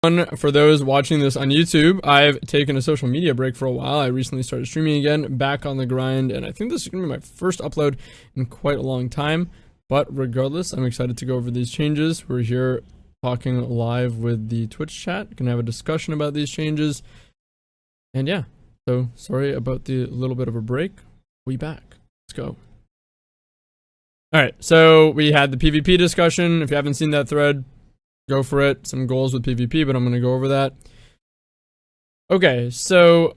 For those watching this on YouTube, I've taken a social media break for a while. I recently started streaming again, back on the grind, and I think this is going to be my first upload in quite a long time. But regardless, I'm excited to go over these changes. We're here talking live with the Twitch chat. Gonna have a discussion about these changes. And yeah, so sorry about the little bit of a break. We back. Let's go. Alright, so we had the PvP discussion. If you haven't seen that thread, go for it. Some goals with PvP, but I'm going to go over that. Okay, so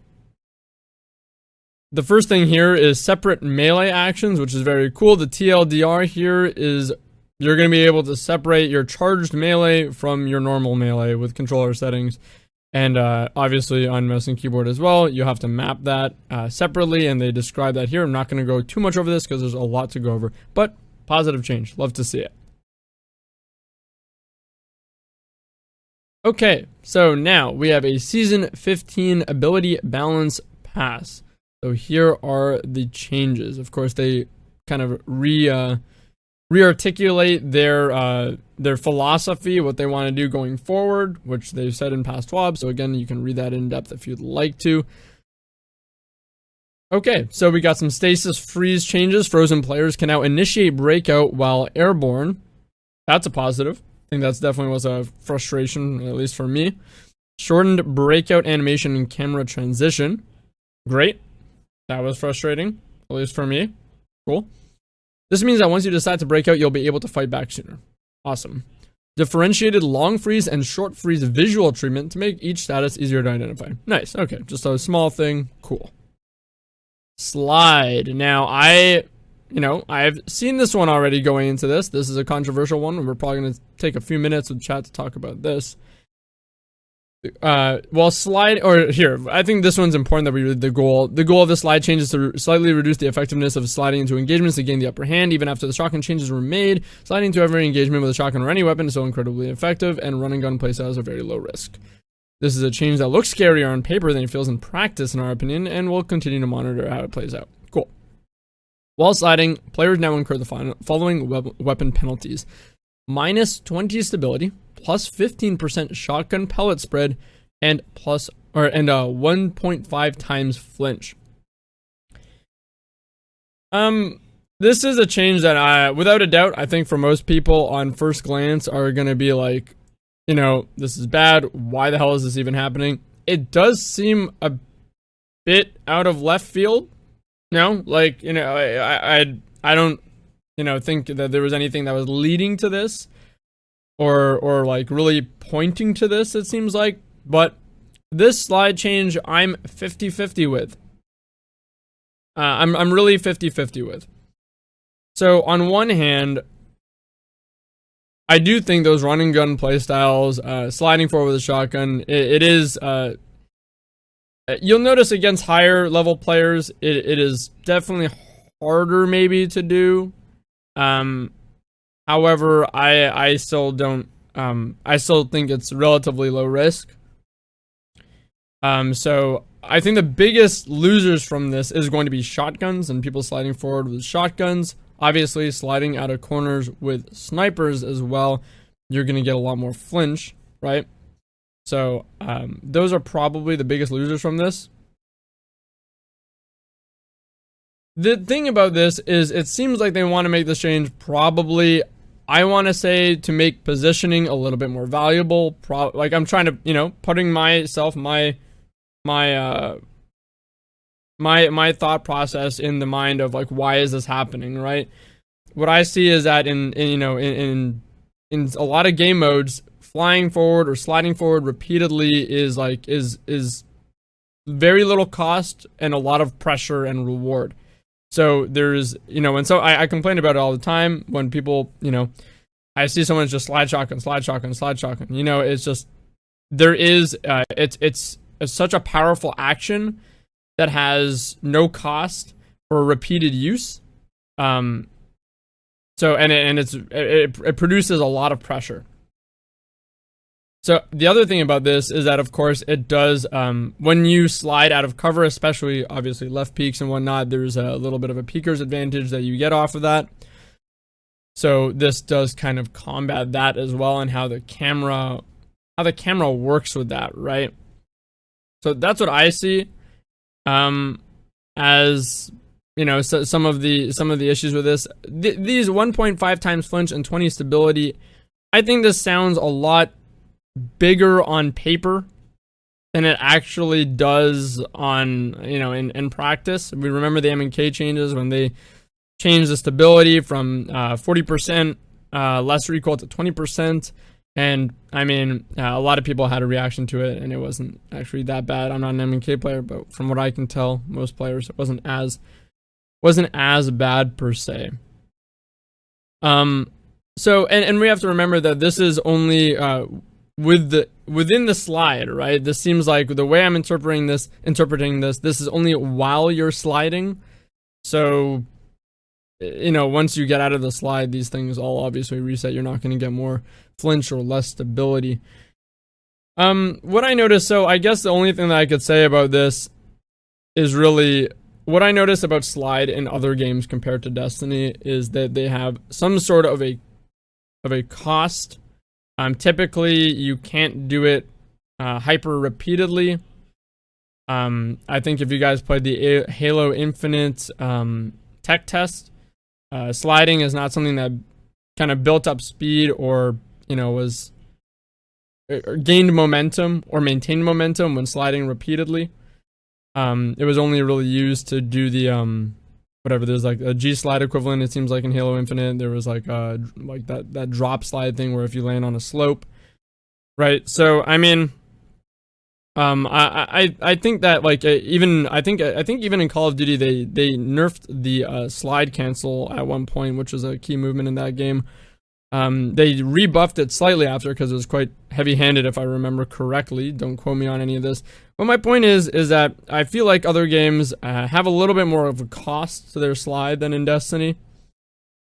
the first thing here is separate melee actions, which is very cool. The TLDR here is you're going to be able to separate your charged melee from your normal melee with controller settings. And obviously on mouse and keyboard as well, you have to map that separately, and they describe that here. I'm not going to go too much over this because there's a lot to go over, but positive change. Love to see it. Okay, so now we have a Season 15 Ability Balance Pass. So here are the changes. Of course, they kind of re-articulate their philosophy, what they want to do going forward, which they've said in past TWAB. So again, you can read that in depth if you'd like to. Okay, so we got some Stasis freeze changes. Frozen players can now initiate breakout while airborne. That's a positive. I think that's definitely was a frustration, at least for me. Shortened breakout animation and camera transition. Great. That was frustrating, at least for me. Cool. This means that once you decide to break out, you'll be able to fight back sooner. Awesome. Differentiated long freeze and short freeze visual treatment to make each status easier to identify. Nice. Okay, just a small thing. Cool. Slide. Now, I've seen this one already going into this. This is a controversial one, and we're probably going to take a few minutes with chat to talk about this. Well, slide, or here, I think this one's important that we read the goal. The goal of the slide change is to slightly reduce the effectiveness of sliding into engagements to gain the upper hand. Even after the shotgun changes were made, sliding into every engagement with a shotgun or any weapon is so incredibly effective, and run and gun playstyles are very low risk. This is a change that looks scarier on paper than it feels in practice, in our opinion, and we'll continue to monitor how it plays out. Cool. While sliding, players now incur the following weapon penalties: minus 20 stability, plus 15% shotgun pellet spread, and 1.5 times flinch. This is a change that without a doubt, I think for most people on first glance are going to be like, you know, this is bad. Why the hell is this even happening? It does seem a bit out of left field. No, like, you know, I don't, you know, think that there was anything that was leading to this or like really pointing to this, it seems like. But this slide change, I'm 50-50 with. I'm really 50-50 with. So on one hand, I do think those run and gun playstyles, sliding forward with a shotgun, it is, you'll notice against higher level players, it is definitely harder maybe to do. However, I still don't, I still think it's relatively low risk. So I think the biggest losers from this is going to be shotguns and people sliding forward with shotguns. Obviously, sliding out of corners with snipers as well, you're going to get a lot more flinch, right? So, those are probably the biggest losers from this. The thing about this is it seems like they want to make this change probably, I want to say, to make positioning a little bit more valuable. Like, I'm trying to, you know, putting myself, my thought process in the mind of like, why is this happening, right? What I see is that in a lot of game modes, flying forward or sliding forward repeatedly is very little cost and a lot of pressure and reward. So there's, you know, and so I complain about it all the time when people, you know, I see someone's just slide shotgun, slide shotgun, slide shotgun. You know, it's just, there is, it's such a powerful action that has no cost for repeated use. So, it produces a lot of pressure. So the other thing about this is that, of course, it does, when you slide out of cover, especially obviously left peaks and whatnot, there's a little bit of a peeker's advantage that you get off of that. So this does kind of combat that as well, and how the camera how the camera works with that, right? So that's what I see as, you know, some of the issues with this. These 1.5 times flinch and 20 stability, I think this sounds a lot bigger on paper than it actually does on, you know, in practice. We remember the M&K changes when they changed the stability from 40% less recoil to 20%. And I mean, a lot of people had a reaction to it, and it wasn't actually that bad. I'm not an M&K player, but from what I can tell, most players, it wasn't as bad per se. So and we have to remember that this is only within the slide, right? This seems like the way I'm interpreting this is only while you're sliding. So, you know, once you get out of the slide, these things all obviously reset. You're not going to get more flinch or less stability. What I noticed, so I guess the only thing that I could say about this is really what I noticed about slide in other games compared to Destiny is that they have some sort of a cost. Typically you can't do it hyper repeatedly. I think if you guys played the Halo Infinite tech test, sliding is not something that kind of built up speed or, you know, was gained momentum or maintained momentum when sliding repeatedly. It was only really used to do the whatever, there's like a G slide equivalent, it seems like in Halo Infinite. There was like that drop slide thing where if you land on a slope, right? So I mean, I think that like even I think even in Call of Duty they nerfed the slide cancel at one point, which was a key movement in that game. They rebuffed it slightly after because it was quite heavy-handed, if I remember correctly. Don't quote me on any of this. But my point is that I feel like other games have a little bit more of a cost to their slide than in Destiny.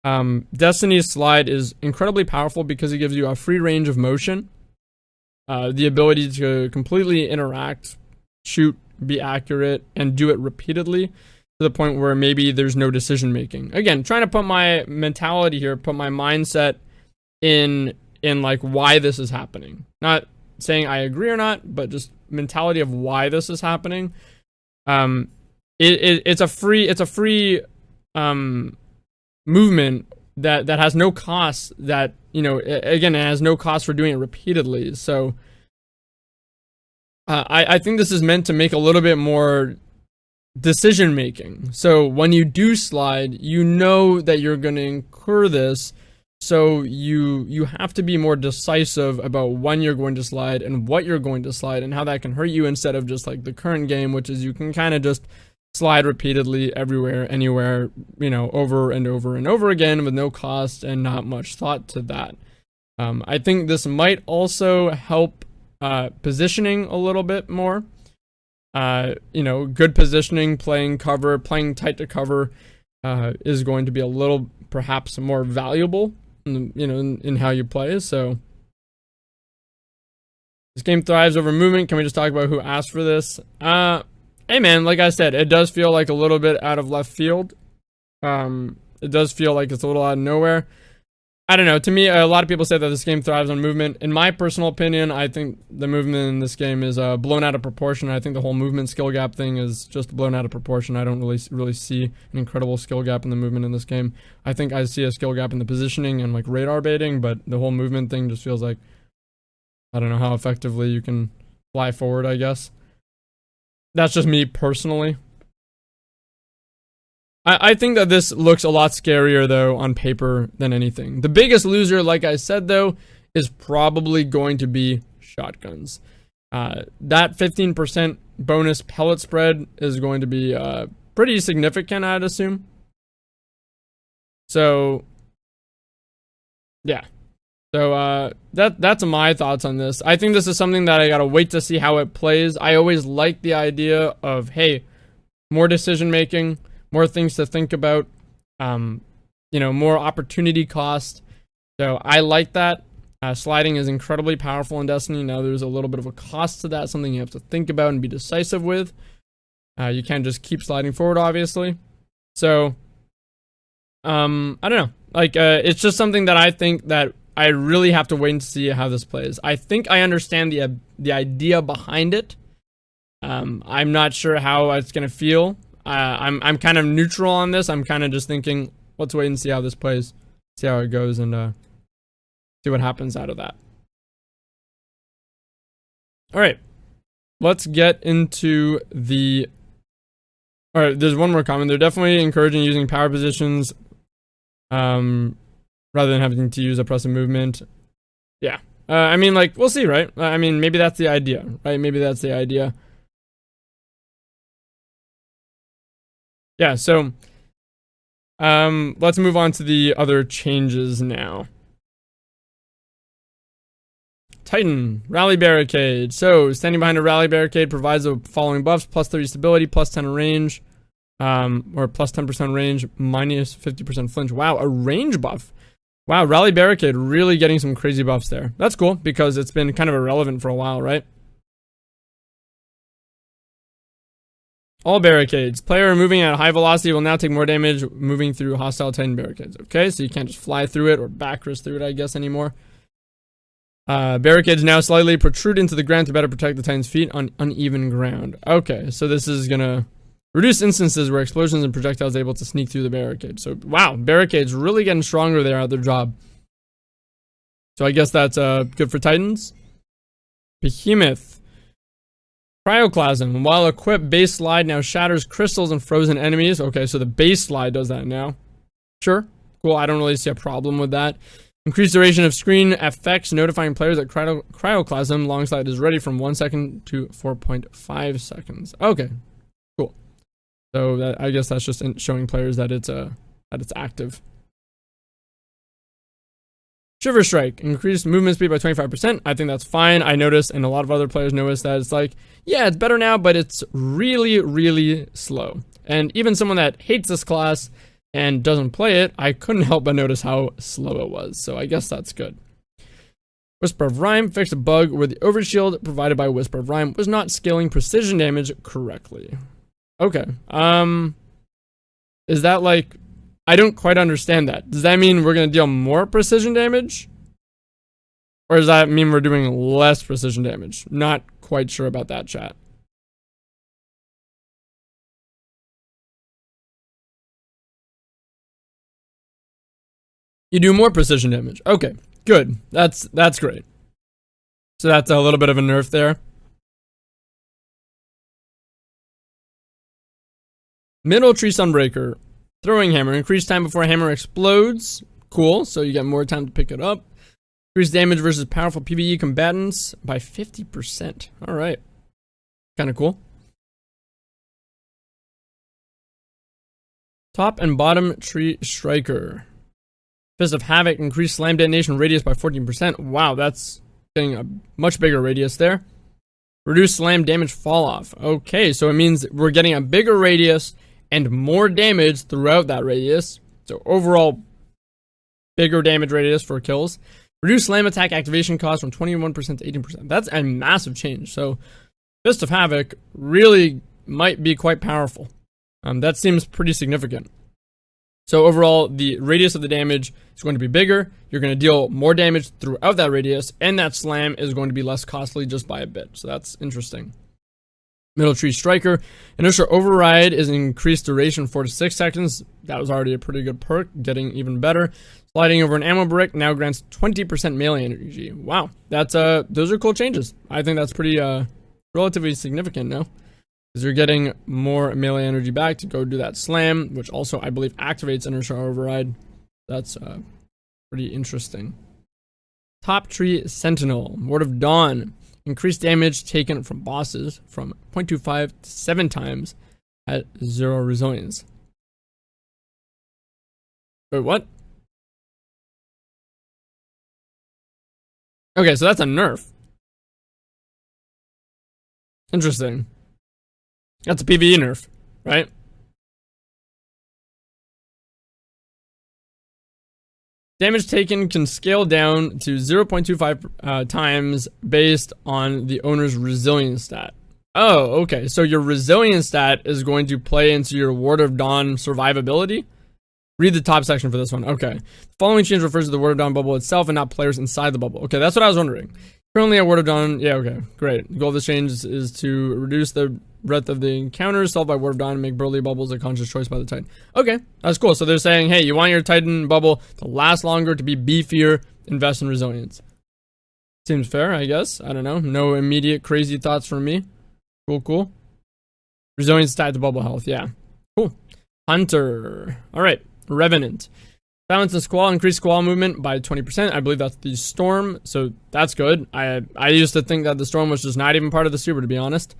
Destiny's slide is incredibly powerful because it gives you a free range of motion, the ability to completely interact, shoot, be accurate, and do it repeatedly to the point where maybe there's no decision making. Again, trying to put my mentality here, put my mindset in like why this is happening. Not saying I agree or not, but just mentality of why this is happening. It's a free movement that has no cost, that, you know, again, it has no cost for doing it repeatedly. So I think this is meant to make a little bit more decision making. So when you do slide, you know that you're going to incur this. So you have to be more decisive about when you're going to slide and what you're going to slide and how that can hurt you, instead of just like the current game, which is you can kind of just slide repeatedly everywhere, anywhere, you know, over and over and over again with no cost and not much thought to that. I think this might also help positioning a little bit more. You know, good positioning, playing cover, playing tight to cover is going to be a little perhaps more valuable, you know, in how you play. So this game thrives over movement. Can we just talk about who asked for this? Hey man, like I said, it does feel like a little bit out of left field. It does feel like it's a little out of nowhere. I don't know. To me, a lot of people say that this game thrives on movement. In my personal opinion, I think the movement in this game is blown out of proportion. I think the whole movement skill gap thing is just blown out of proportion. I don't really see an incredible skill gap in the movement in this game. I think I see a skill gap in the positioning and like radar baiting, but the whole movement thing just feels like, I don't know how effectively you can fly forward, I guess. That's just me personally. I think that this looks a lot scarier, though, on paper than anything. The biggest loser, like I said, though, is probably going to be shotguns. That 15% bonus pellet spread is going to be pretty significant, I'd assume. So, yeah. So, that's my thoughts on this. I think this is something that I gotta wait to see how it plays. I always like the idea of, hey, more decision making, more things to think about, you know, more opportunity cost. So I like that. Sliding is incredibly powerful in Destiny. Now there's a little bit of a cost to that, something you have to think about and be decisive with. You can't just keep sliding forward, obviously. So, I don't know. Like, it's just something that I think that I really have to wait and see how this plays. I think I understand the idea behind it. I'm not sure how it's gonna feel. I'm kind of neutral on this. I'm kind of just thinking, let's wait and see how this plays, see how it goes, and see what happens out of that. All right, let's get into the. All right, there's one more comment. They're definitely encouraging using power positions, rather than having to use oppressive movement. Yeah, I mean, like, we'll see, right? I mean, maybe that's the idea, right? Maybe that's the idea. Yeah, so let's move on to the other changes now. Titan, Rally Barricade. So, standing behind a Rally Barricade provides the following buffs: plus 30 stability, plus 10 range, or plus 10% range, minus 50% flinch. Wow, a range buff. Wow, Rally Barricade really getting some crazy buffs there. That's cool, because it's been kind of irrelevant for a while, right? All barricades. Player moving at a high velocity will now take more damage moving through hostile Titan barricades. Okay, so you can't just fly through it or backwards through it, I guess, anymore. Barricades now slightly protrude into the ground to better protect the Titan's feet on uneven ground. Okay, so this is gonna reduce instances where explosions and projectiles are able to sneak through the barricade. So, wow, barricades really getting stronger there at their job. So I guess that's good for Titans. Behemoth. Cryoclasm. While equipped, base slide now shatters crystals and frozen enemies. Okay, so the base slide does that now. Sure. Cool, I don't really see a problem with that. Increased duration of screen effects, notifying players that Cryoclasm long slide is ready from 1 second to 4.5 seconds. Okay, cool. So that, I guess that's just showing players that it's active. Shiver Strike, increased movement speed by 25%. I think that's fine. I noticed, and a lot of other players noticed, that it's like, yeah, it's better now, but it's really, really slow. And even someone that hates this class and doesn't play it, I couldn't help but notice how slow it was. So I guess that's good. Whisper of Rhyme fixed a bug where the overshield provided by Whisper of Rhyme was not scaling precision damage correctly. Okay. Is that like... I don't quite understand that. Does that mean we're going to deal more precision damage? Or does that mean we're doing less precision damage? Not quite sure about that, chat. You do more precision damage. Okay, good. That's great. So that's a little bit of a nerf there. Middletree Sunbreaker. Throwing hammer. Increased time before hammer explodes. Cool, so you get more time to pick it up. Increased damage versus powerful PvE combatants by 50%. Alright. Kind of cool. Top and bottom tree striker. Fist of Havoc. Increased slam detonation radius by 14%. Wow, that's getting a much bigger radius there. Reduced slam damage fall off. Okay, so it means we're getting a bigger radius and more damage throughout that radius. So overall, bigger damage radius for kills. Reduce slam attack activation cost from 21% to 18%. That's a massive change. So Fist of Havoc really might be quite powerful. That seems pretty significant. So overall, the radius of the damage is going to be bigger. You're going to deal more damage throughout that radius, and that slam is going to be less costly just by a bit. So that's interesting. Middletree Striker. Inertia Override is increased duration 4 to 6 seconds. That was already a pretty good perk, getting even better. Sliding over an ammo brick now grants 20% melee energy. Wow, that's those are cool changes. I think that's pretty relatively significant, no? Because you're getting more melee energy back to go do that slam, which also I believe activates Inertia Override. That's pretty interesting. Top Tree Sentinel. Word of Dawn. Increased damage taken from bosses from 0.25 to 7 times at 0 resilience. Wait, what? Okay, so that's a nerf. Interesting. That's a PvE nerf, right? Damage taken can scale down to 0.25 times based on the owner's resilience stat. Oh, okay. So your resilience stat is going to play into your Ward of Dawn survivability? Read the top section for this one. Okay. The following change refers to the Word of Dawn bubble itself and not players inside the bubble. Okay, that's what I was wondering. Currently at Word of Dawn, yeah, okay, great. The goal of this change is to reduce the breadth of the encounters solved by Word of Dawn and make burly bubbles a conscious choice by the Titan. Okay, that's cool. So they're saying, hey, you want your Titan bubble to last longer, to be beefier, invest in resilience. Seems fair, I guess. I don't know. No immediate crazy thoughts from me. Cool. Resilience tied to bubble health, yeah. Cool. Hunter. Alright, Revenant. Silence and Squall, increase Squall movement by 20%. I believe that's the Storm, so that's good. I used to think that the Storm was just not even part of the super, to be honest.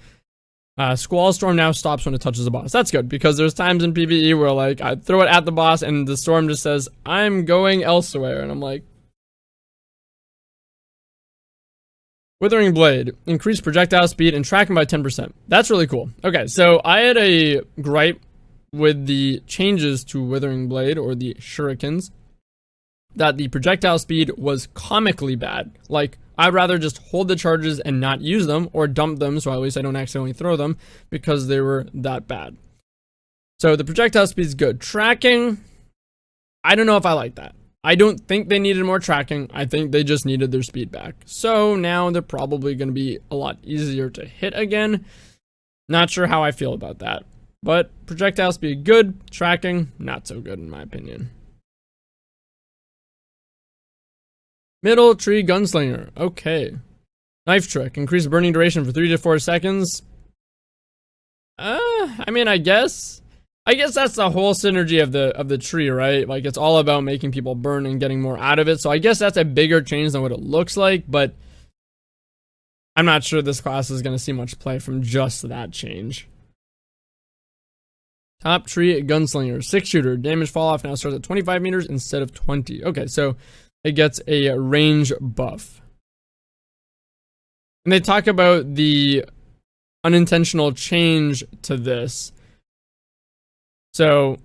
Squall Storm now stops when it touches the boss. That's good, because there's times in PvE where, like, I throw it at the boss and the Storm just says, I'm going elsewhere, and I'm like... Withering Blade. Increase projectile speed and tracking by 10%. That's really cool. Okay, so I had a gripe with the changes to Withering Blade, or the shurikens, that the projectile speed was comically bad. Like, I'd rather just hold the charges and not use them, or dump them so at least I don't accidentally throw them, because they were that bad. So the projectile speed is good. Tracking, I don't know if I like that. I don't think they needed more tracking. I think they just needed their speed back. So now they're probably going to be a lot easier to hit again. Not sure how I feel about that. But projectile speed good, tracking not so good in my opinion. Middletree Gunslinger. Okay. Knife Trick. Increase burning duration for 3 to 4 seconds. I mean, I guess that's the whole synergy of the tree, right? Like, it's all about making people burn and getting more out of it. So I guess that's a bigger change than what it looks like, but I'm not sure this class is going to see much play from just that change. Top Tree Gunslinger. 6-shooter. Damage fall off now starts at 25 meters instead of 20. Okay, so it gets a range buff. And they talk about the unintentional change to this. So,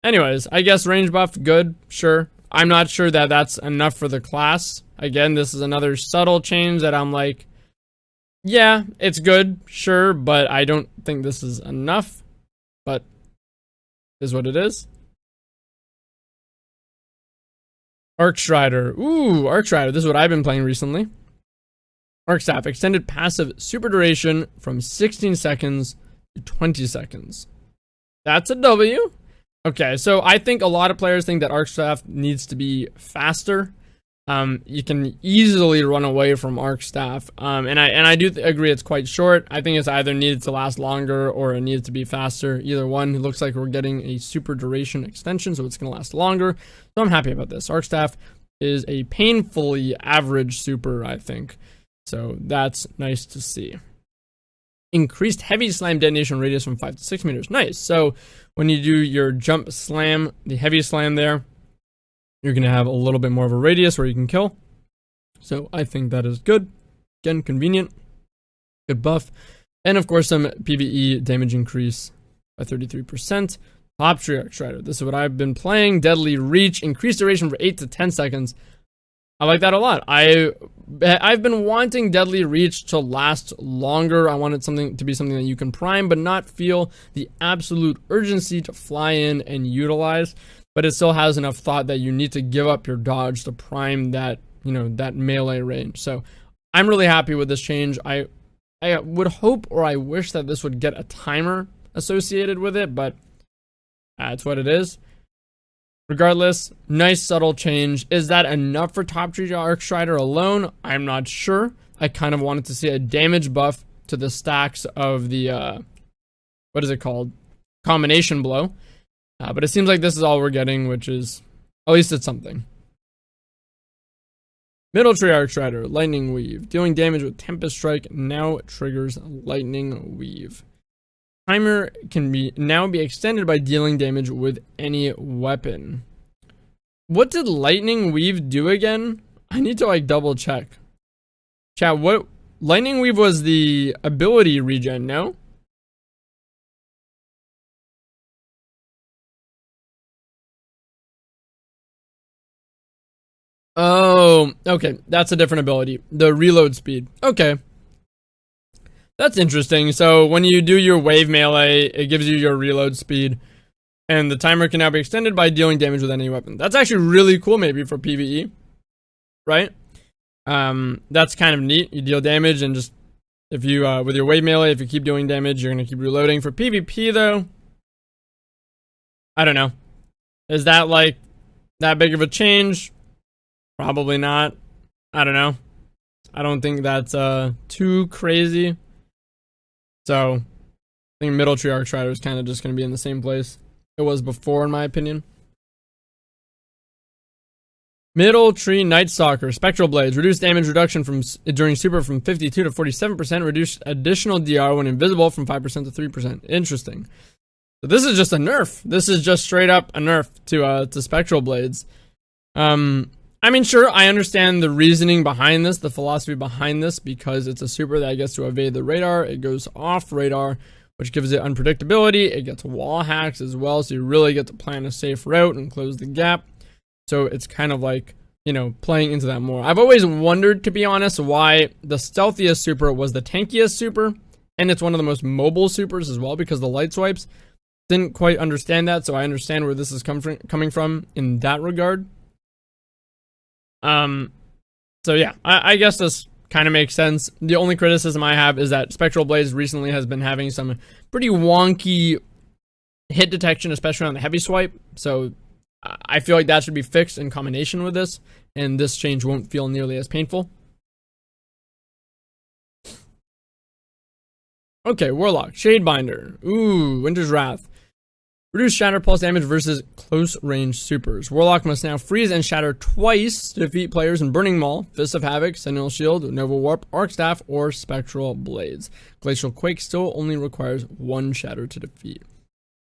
anyways, I guess range buff, good, sure. I'm not sure that that's enough for the class. Again, this is another subtle change that I'm like, yeah, it's good, sure, but I don't think this is enough. But, is what it is. Arcstrider. Ooh, Arcstrider. This is what I've been playing recently. Arc Staff. Extended passive super duration from 16 seconds to 20 seconds. That's a W. Okay, so I think a lot of players think that Arc Staff needs to be faster. You can easily run away from Arc Staff, and I do agree it's quite short. I think it's either needed to last longer or it needs to be faster. Either one. It looks like we're getting a super duration extension, so it's going to last longer. So I'm happy about this. Arc Staff is a painfully average super, I think. So that's nice to see. Increased heavy slam detonation radius from 5 to 6 meters. Nice. So when you do your jump slam, the heavy slam there, you're going to have a little bit more of a radius where you can kill. So I think that is good. Again, convenient. Good buff. And of course, some PvE damage increase by 33%. Top Tree Arcstrider. This is what I've been playing. Deadly Reach. Increased duration for 8 to 10 seconds. I like that a lot. I've been wanting Deadly Reach to last longer. I wanted something to be something that you can prime, but not feel the absolute urgency to fly in and utilize. But it still has enough thought that you need to give up your dodge to prime that, that melee range. So I'm really happy with this change. I would hope, or I wish, that this would get a timer associated with it, but that's what it is. Regardless, nice subtle change. Is that enough for Top Tree Arcstrider alone? I'm not sure. I kind of wanted to see a damage buff to the stacks of the, what is it called? Combination blow. But it seems like this is all we're getting, which is, at least it's something. Middletree Arcstrider, Lightning Weave. Dealing damage with Tempest Strike now triggers Lightning Weave. Timer can now be extended by dealing damage with any weapon. What did Lightning Weave do again? I need to double check. Chat, what? Lightning Weave was the ability regen, no? Oh, okay. That's a different ability. The reload speed. Okay. That's interesting. So when you do your wave melee, it gives you your reload speed. And the timer can now be extended by dealing damage with any weapon. That's actually really cool, maybe for PvE, right? That's kind of neat. You deal damage, and just if you with your wave melee, if you keep doing damage, you're gonna keep reloading. For PvP though, I don't know. Is that like that big of a change? Probably not. I don't know. I don't think that's too crazy. So I think Middletree Arcstrider is kind of just gonna be in the same place it was before, in my opinion. Middletree Night Stalker, Spectral Blades, reduced damage reduction from during super from 52 to 47%, reduced additional DR when invisible from 5% to 3%. Interesting. So this is just a nerf. This is just straight up a nerf to Spectral Blades. I mean, sure, I understand the reasoning behind this, the philosophy behind this, because it's a super that gets to evade the radar. It goes off radar, which gives it unpredictability. It gets wall hacks as well, so you really get to plan a safe route and close the gap. So it's kind of like, you know, playing into that more. I've always wondered, to be honest, why the stealthiest super was the tankiest super, and it's one of the most mobile supers as well, because the light swipes. Didn't quite understand that, so I understand where this is coming from in that regard. So yeah, I guess this kind of makes sense. The only criticism I have is that Spectral Blades recently has been having some pretty wonky hit detection, especially on the heavy swipe. So I feel like that should be fixed in combination with this, and this change won't feel nearly as painful. Okay, Warlock, Shadebinder. Ooh, Winter's Wrath. Reduce shatter pulse damage versus close range supers. Warlock must now freeze and shatter twice to defeat players in Burning Maul, Fist of Havoc, Sentinel Shield, Nova Warp, Arc Staff, or Spectral Blades. Glacial Quake still only requires one shatter to defeat.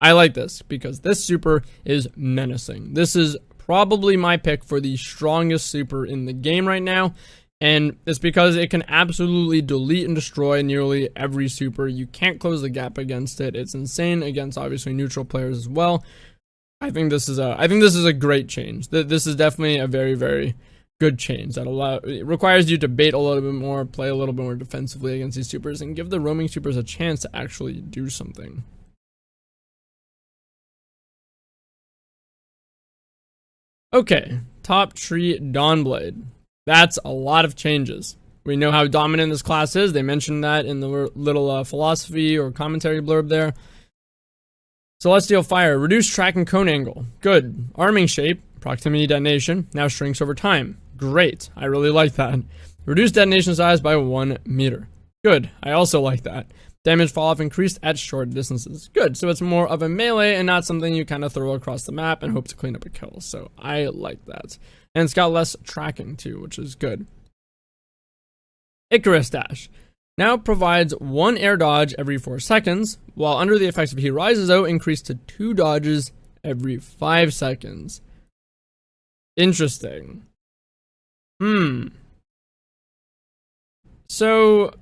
I like this because this super is menacing. This is probably my pick for the strongest super in the game right now. And it's because it can absolutely delete and destroy nearly every super. You can't close the gap against it. It's insane against obviously neutral players as well. I think this is a great change. This is definitely a very, very good change that it requires you to bait a little bit more, play a little bit more defensively against these supers, and give the roaming supers a chance to actually do something. Okay, Top Tree Dawnblade. That's a lot of changes. We know how dominant this class is. They mentioned that in the little philosophy or commentary blurb there. Celestial Fire, reduced track and cone angle. Good. Arming shape, proximity detonation, now shrinks over time. Great. I really like that. Reduced detonation size by 1 meter. Good. I also like that. Damage fall off increased at short distances. Good. So it's more of a melee and not something you kind of throw across the map and hope to clean up a kill. So I like that. And it's got less tracking too, which is good. Icarus Dash now provides 1 air dodge every 4 seconds, while under the effects of Heat Rises out, increased to 2 dodges every 5 seconds. Interesting. So,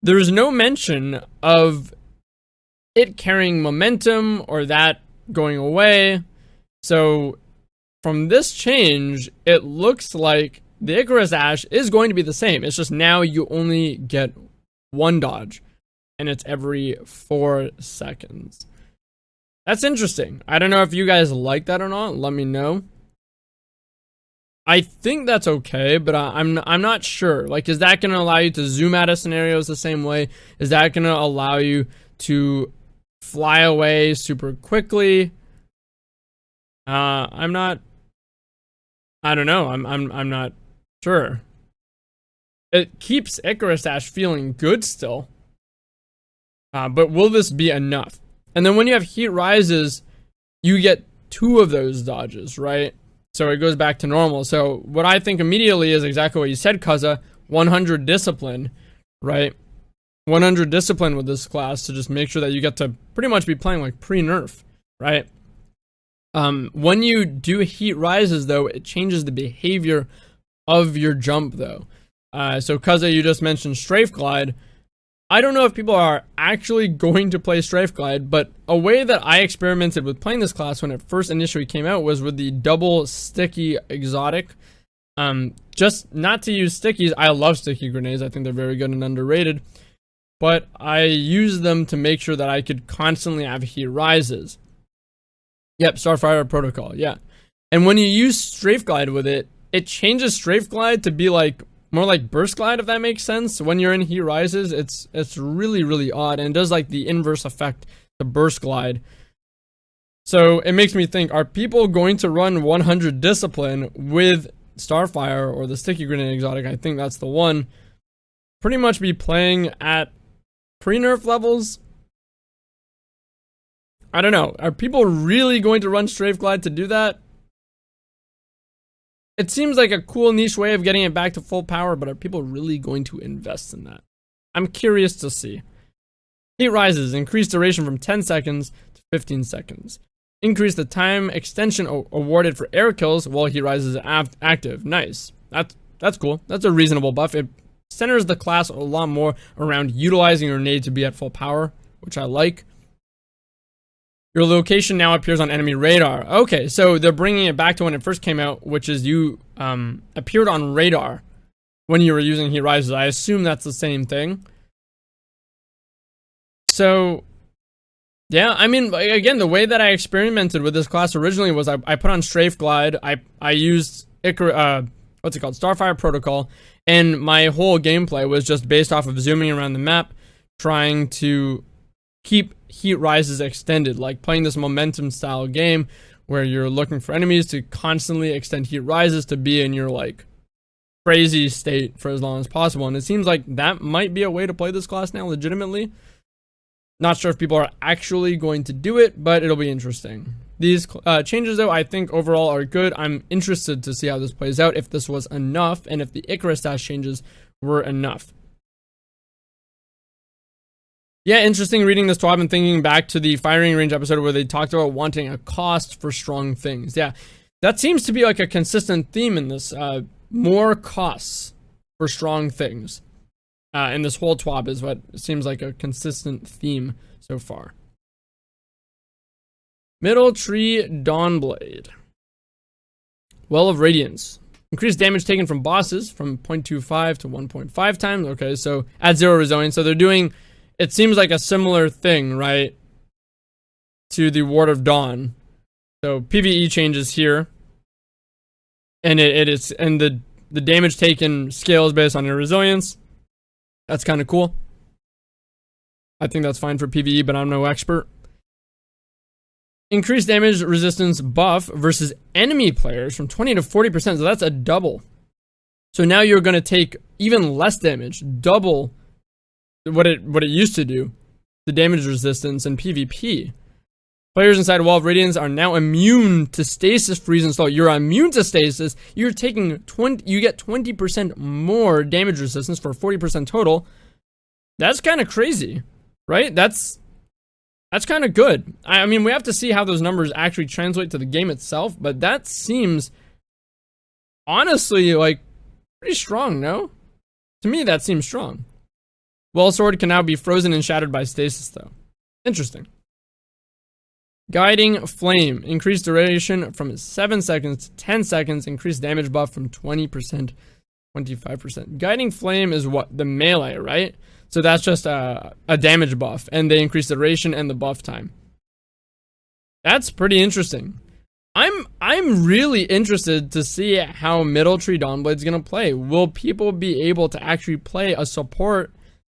there's no mention of it carrying momentum or that going away. So from this change, it looks like the Icarus Dash is going to be the same. It's just now you only get 1 dodge, and it's every 4 seconds. That's interesting. I don't know if you guys like that or not. Let me know. I think that's okay, but I'm not sure. Like, is that going to allow you to zoom out of scenarios the same way? Is that going to allow you to fly away super quickly? I don't know. I'm not sure. It keeps Icarus Dash feeling good still. But will this be enough? And then when you have Heat Rises, you get 2 of those dodges, right? So it goes back to normal. So what I think immediately is exactly what you said, Kaza. 100 discipline, right? 100 discipline with this class to just make sure that you get to pretty much be playing like pre-nerf, right? When you do Heat Rises, though, it changes the behavior of your jump, though. So Kaza, you just mentioned Strafe Glide. I don't know if people are actually going to play Strafe Glide, but a way that I experimented with playing this class when it first initially came out was with the double sticky exotic. Just not to use stickies. I love sticky grenades. I think they're very good and underrated. but I used them to make sure that I could constantly have heat rises. Yep, Starfire Protocol, yeah. And when you use Strafe Glide with it, it changes Strafe Glide to be like more like Burst Glide, if that makes sense. When you're in heat rises, it's really, really odd, and it does like the inverse effect to Burst Glide. So it makes me think, are people going to run 100 Discipline with Starfire or the Sticky Grenade exotic? I think that's the one. Pretty much be playing at pre-nerf levels. I don't know. Are people really going to run Strafe Glide to do that? It seems like a cool niche way of getting it back to full power, but are people really going to invest in that? I'm curious to see. Heat rises, increase duration from 10 seconds to 15 seconds. Increase the time extension awarded for air kills while heat rises is active. Nice. That's cool. That's a reasonable buff. It centers the class a lot more around utilizing your grenade to be at full power, which I like. Your location now appears on enemy radar. Okay, so they're bringing it back to when it first came out, which is you appeared on radar when you were using heat rises. I assume that's the same thing. So, yeah, I mean, again, the way that I experimented with this class originally was I put on Strafe Glide, I used what's it called, Starfire Protocol, and my whole gameplay was just based off of zooming around the map, trying to keep heat rises extended, like playing this momentum style game where you're looking for enemies to constantly extend heat rises to be in your like crazy state for as long as possible. And it seems like that might be a way to play this class now legitimately. Not sure if people are actually going to do it, but it'll be interesting. These changes, though, I think overall are good. I'm interested to see how this plays out, if this was enough, and if the Icarus Dash changes were enough. Yeah, interesting reading this TWAB and thinking back to the firing range episode where they talked about wanting a cost for strong things. Yeah, that seems to be like a consistent theme in this. More costs for strong things. And this whole TWAB is what seems like a consistent theme so far. Middletree Dawnblade. Well of Radiance. Increased damage taken from bosses from 0.25 to 1.5 times. Okay, so add 0 resilience. So they're doing, it seems like a similar thing, right? To the Ward of Dawn. So PvE changes here. And the damage taken scales based on your resilience. That's kind of cool. I think that's fine for PvE, but I'm no expert. Increased damage resistance buff versus enemy players from 20 to 40%. So that's a double. So now you're going to take even less damage, double what it used to do, the damage resistance in PvP. Players inside Wall of Radiance are now immune to stasis freeze install. You're immune to stasis. You're taking you get 20% more damage resistance for 40% total. That's kind of crazy, right? That's kind of good. I mean, we have to see how those numbers actually translate to the game itself, but that seems honestly like pretty strong, no? To me, that seems strong. Well, Sword can now be frozen and shattered by stasis, though. Interesting. Guiding Flame. Increased duration from 7 seconds to 10 seconds. Increased damage buff from 20% to 25%. Guiding Flame is what? The melee, right? So that's just a damage buff. And they increase the duration and the buff time. That's pretty interesting. I'm really interested to see how Middletree Dawnblade's going to play. Will people be able to actually play a support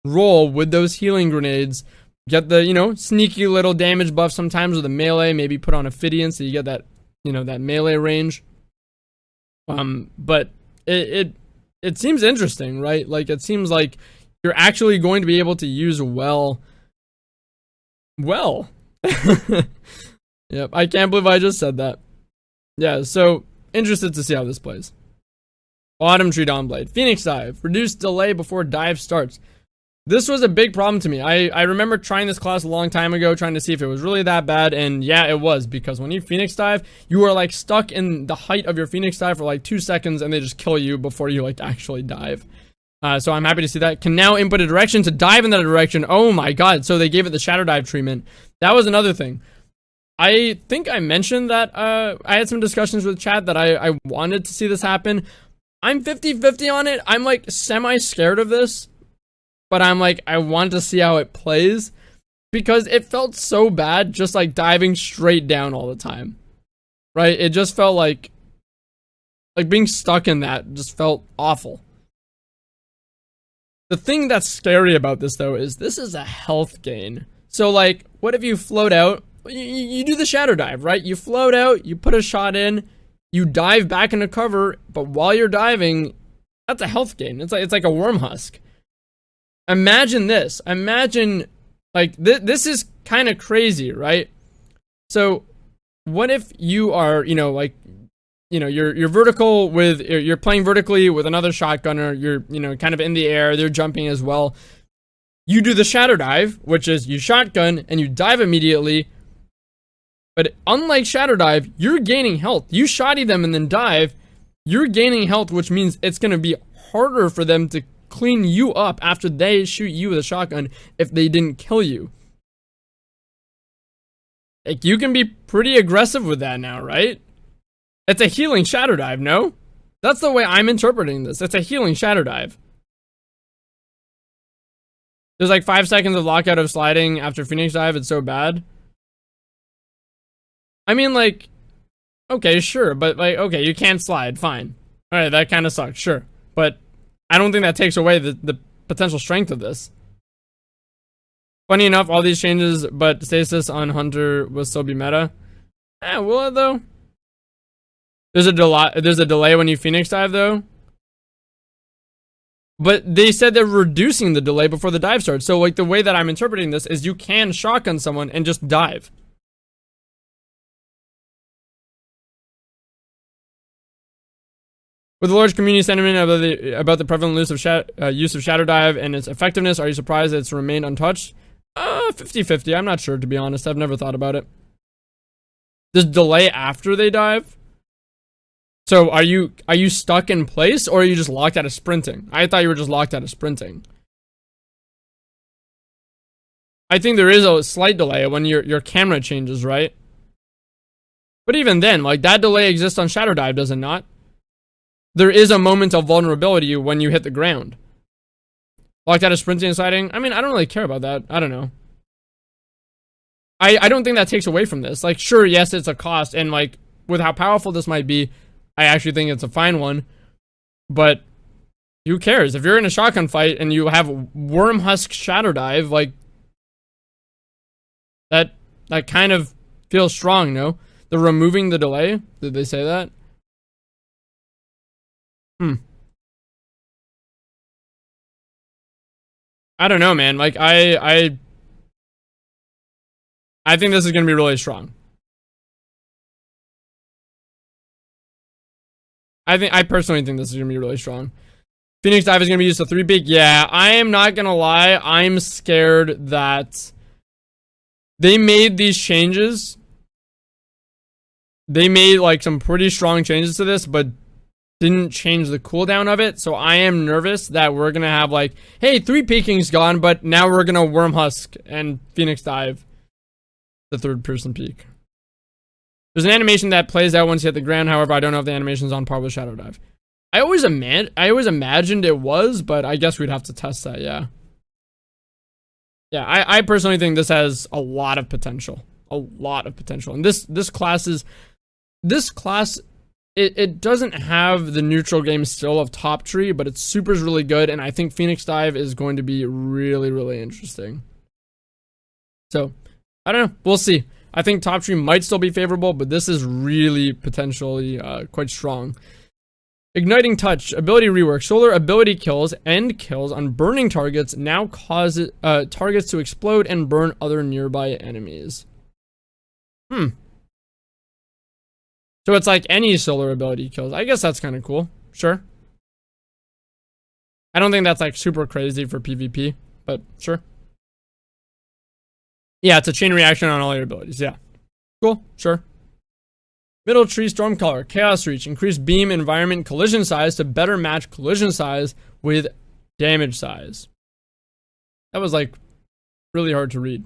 role with those healing grenades? Get the, you know, sneaky little damage buff sometimes with a melee, maybe put on a Ophidian so you get that, you know, that melee range. But it seems interesting, right? Like, it seems like you're actually going to be able to use well. Yep, I can't believe I just said that. Yeah, so interested to see how this plays. Autumn Tree Dawnblade. Phoenix Dive. Reduced delay before dive starts. This was a big problem to me. I remember trying this class a long time ago, trying to see if it was really that bad, and yeah, it was, because when you Phoenix Dive, you are like stuck in the height of your Phoenix Dive for like 2 seconds, and they just kill you before you like actually dive. So I'm happy to see that. Can now input a direction to dive in that direction. Oh my god, so they gave it the Shadow Dive treatment. That was another thing. I think I mentioned that I had some discussions with chat that I wanted to see this happen. I'm 50-50 on it. I'm like semi-scared of this. but I'm like, I want to see how it plays because it felt so bad just like diving straight down all the time. Right? It just felt like being stuck in that just felt awful. The thing that's scary about this though is this is a health gain. So like, what if you float out? You do the shadow dive, right? You float out, you put a shot in, you dive back into cover, but while you're diving, that's a health gain. It's like a worm husk. Imagine this. Imagine like this is kind of crazy, right? So what if you are, you're vertical with, you're playing vertically with another shotgunner, you're, kind of in the air, they're jumping as well. You do the shadow dive, which is you shotgun and you dive immediately. But unlike shadow dive, you're gaining health. You shotty them and then dive, you're gaining health, which means it's going to be harder for them to clean you up after they shoot you with a shotgun if they didn't kill you. Like, you can be pretty aggressive with that now, right? It's a healing shadow dive, no? That's the way I'm interpreting this. It's a healing shadow dive. There's like 5 seconds of lockout of sliding after Phoenix dive. It's so bad. I mean, like, okay, sure, but like, okay, you can't slide, fine. Alright, that kind of sucks, sure. But I don't think that takes away the potential strength of this. Funny enough, all these changes, but Stasis on Hunter will still be meta. Will it though? There's a delay when you Phoenix dive though. But they said they're reducing the delay before the dive starts. So like the way that I'm interpreting this is you can shotgun someone and just dive. With the large community sentiment about the prevalent use of shadow dive and its effectiveness, are you surprised that it's remained untouched? 50-50. I'm not sure, to be honest. I've never thought about it. Does delay after they dive? So are you stuck in place, or are you just locked out of sprinting? I thought you were just locked out of sprinting. I think there is a slight delay when your camera changes, right? But even then, like, that delay exists on shadow dive, does it not? There is a moment of vulnerability when you hit the ground. Locked out of sprinting and sliding? I mean, I don't really care about that. I don't know. I don't think that takes away from this. Like, sure, yes, it's a cost, and like, with how powerful this might be, I actually think it's a fine one. But who cares? If you're in a shotgun fight and you have worm husk shadow dive, like, that kind of feels strong, no? The removing the delay? Did they say that? I don't know, man. Like, I think this is gonna be really strong. I personally think this is gonna be really strong. Phoenix dive is gonna be used to 3-peak. Yeah, I am not gonna lie. I'm scared that they made these changes. They made like some pretty strong changes to this, but didn't change the cooldown of it. So I am nervous that we're gonna have like, hey, 3-peaking's gone, but now we're gonna worm husk and Phoenix dive the 3rd-person peak. There's an animation that plays out once you hit the ground. However, I don't know if the animation's on par with shadow dive. I always imagined it was, but I guess we'd have to test that. Yeah. Yeah, I personally think this has a lot of potential. A lot of potential. And this class, it doesn't have the neutral game still of top tree, but its super is really good, and I think Phoenix dive is going to be really, really interesting. So, I don't know. We'll see. I think top tree might still be favorable, but this is really potentially quite strong. Igniting touch, ability rework. Solar ability kills and kills on burning targets now cause targets to explode and burn other nearby enemies. So it's like any solar ability kills. I guess that's kind of cool. Sure. I don't think that's like super crazy for PvP, but sure. Yeah, it's a chain reaction on all your abilities. Yeah. Cool. Sure. Middletree Stormcaller. Chaos Reach. Increase beam environment collision size to better match collision size with damage size. That was like really hard to read.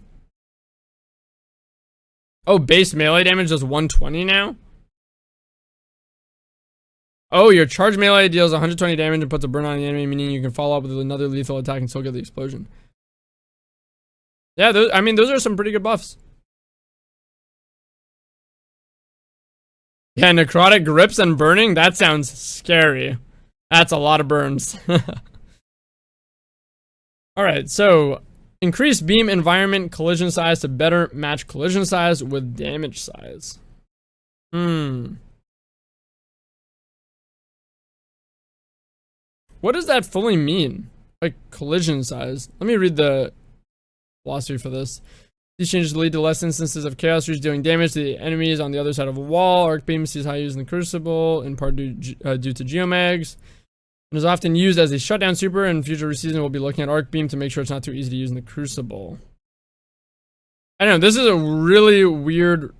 Oh, base melee damage does 120 now? Oh, your charge melee deals 120 damage and puts a burn on the enemy, meaning you can follow up with another lethal attack and still get the explosion. Yeah, I mean, those are some pretty good buffs. Yeah, necrotic grips and burning? That sounds scary. That's a lot of burns. Alright, so increase beam environment collision size to better match collision size with damage size. What does that fully mean? Like, collision size. Let me read the glossary for this. These changes lead to less instances of chaos trees dealing damage to the enemies on the other side of a wall. Arc beam sees high use in the Crucible, in part due to Geomags. It is often used as a shutdown super, and in future reseason we'll be looking at Arc beam to make sure it's not too easy to use in the Crucible. I don't know, this is a really weird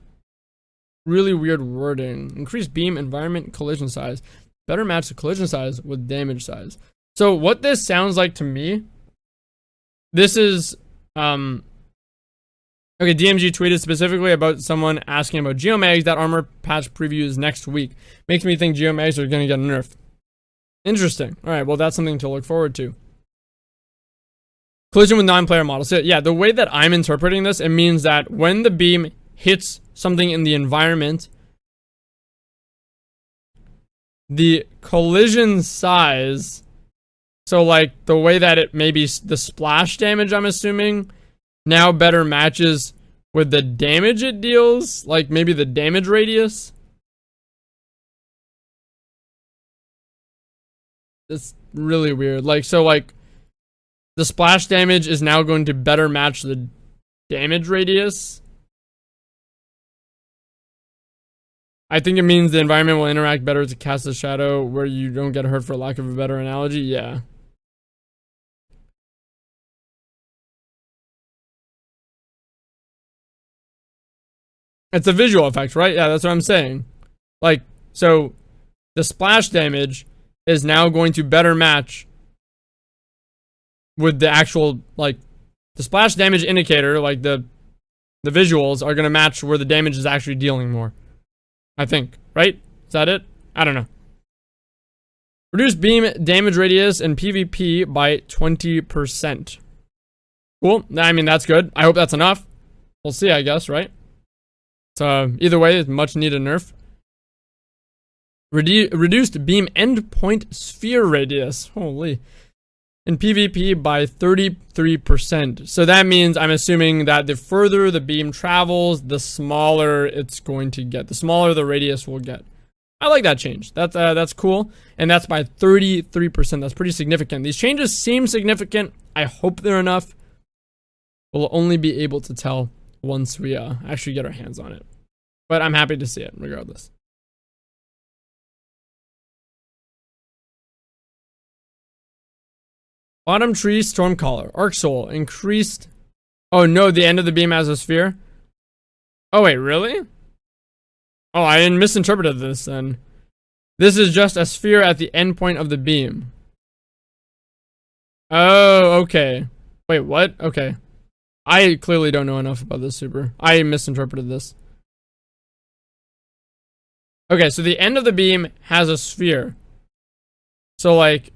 wording. Increase beam environment collision size. Better match the collision size with damage size. So what this sounds like to me, this is, okay, DMG tweeted specifically about someone asking about Geomags. That armor patch preview is next week. Makes me think Geomags are going to get a nerf. Interesting. Alright, well that's something to look forward to. Collision with non-player models. So, yeah, the way that I'm interpreting this, it means that when the beam hits something in the environment, the collision size, so like the way that it maybe the splash damage, I'm assuming, now better matches with the damage it deals, like maybe the damage radius. It's really weird. Like, so like the splash damage is now going to better match the damage radius. I think it means the environment will interact better to cast a shadow where you don't get hurt, for lack of a better analogy. Yeah. It's a visual effect, right? Yeah, that's what I'm saying. Like, so the splash damage is now going to better match with the actual, like, the splash damage indicator, like the visuals are going to match where the damage is actually dealing more. I think, right? Is that it? I don't know. Reduce beam damage radius in PvP by 20%. Cool. I mean, that's good. I hope that's enough. We'll see, I guess, right? So, either way, it's much needed nerf. Reduced beam endpoint sphere radius. Holy. In PvP by 33%. So that means, I'm assuming that the further the beam travels, the smaller it's going to get. The smaller the radius will get. I like that change. That's cool. And that's by 33%. That's pretty significant. These changes seem significant. I hope they're enough. We'll only be able to tell once we actually get our hands on it. But I'm happy to see it, regardless. Bottom tree Stormcaller. Arc Soul increased. Oh no, the end of the beam has a sphere? Oh wait, really? Oh, I misinterpreted this then. This is just a sphere at the end point of the beam. Oh, okay. Wait, what? Okay. I clearly don't know enough about this super. I misinterpreted this. Okay, so the end of the beam has a sphere. So like,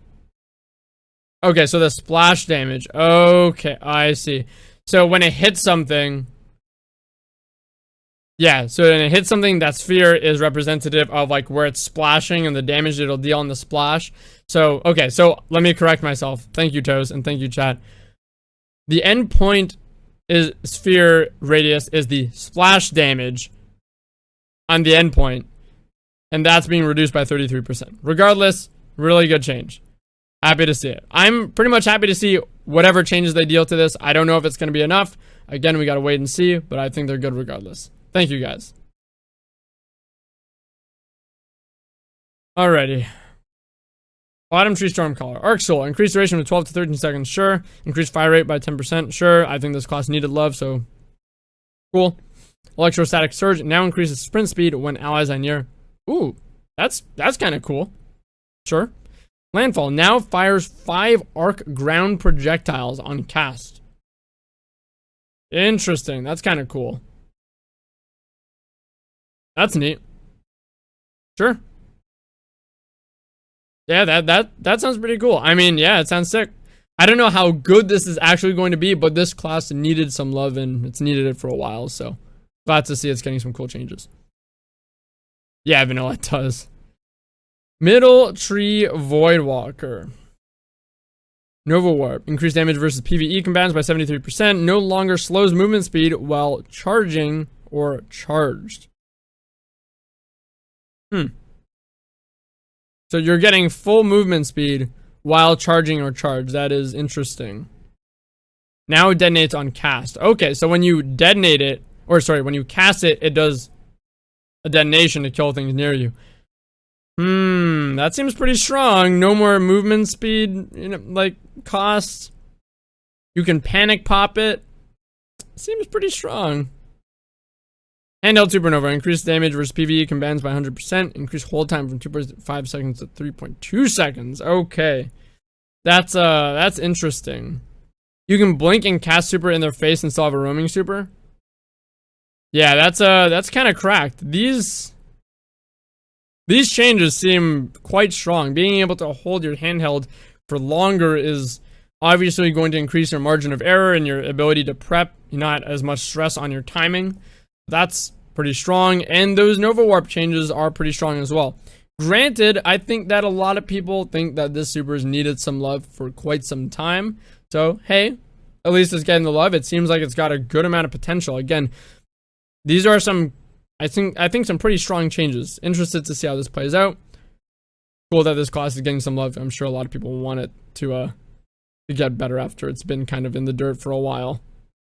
okay, so the splash damage. Okay, I see. So when it hits something, yeah, so when it hits something, that sphere is representative of like where it's splashing and the damage it'll deal on the splash. So, okay, so let me correct myself. Thank you, Toes, and thank you, chat. The end point is sphere radius is the splash damage on the end point, and that's being reduced by 33%. Regardless, really good change. Happy to see it. I'm pretty much happy to see whatever changes they deal to this. I don't know if it's going to be enough. Again, we got to wait and see, but I think they're good regardless. Thank you, guys. Alrighty. Bottom tree Stormcaller. Arc Soul. Increase duration from 12 to 13 seconds. Sure. Increase fire rate by 10%. Sure. I think this class needed love, so cool. Electrostatic Surge. Now increases sprint speed when allies are near. Ooh. That's kind of cool. Sure. Landfall now fires 5 arc ground projectiles on cast. Interesting. That's kind of cool. That's neat. Sure. Yeah, that sounds pretty cool. I mean, yeah, it sounds sick. I don't know how good this is actually going to be, but this class needed some love, and it's needed it for a while, so glad to see it's getting some cool changes. Yeah, vanilla, it does. Middletree Voidwalker. Nova Warp. Increased damage versus PvE combatants by 73%. No longer slows movement speed while charging or charged. So you're getting full movement speed while charging or charged. That is interesting. Now it detonates on cast. Okay, so when you detonate it, or sorry, when you cast it, it does a detonation to kill things near you. That seems pretty strong. No more movement speed, you know, like, cost. You can panic pop it. Seems pretty strong. Handheld Supernova. Increased damage versus PvE combatants by 100%. Increased hold time from 2.5 seconds to 3.2 seconds. Okay. That's interesting. You can blink and cast super in their face and still have a roaming super. Yeah, that's kind of cracked. These changes seem quite strong. Being able to hold your handheld for longer is obviously going to increase your margin of error and your ability to prep. Not as much stress on your timing. That's pretty strong. And those Nova Warp changes are pretty strong as well. Granted, I think that a lot of people think that this super has needed some love for quite some time. So, hey, at least it's getting the love. It seems like it's got a good amount of potential. Again, these are some, I think some pretty strong changes. Interested to see how this plays out. Cool that this class is getting some love. I'm sure a lot of people want it to get better after it's been kind of in the dirt for a while.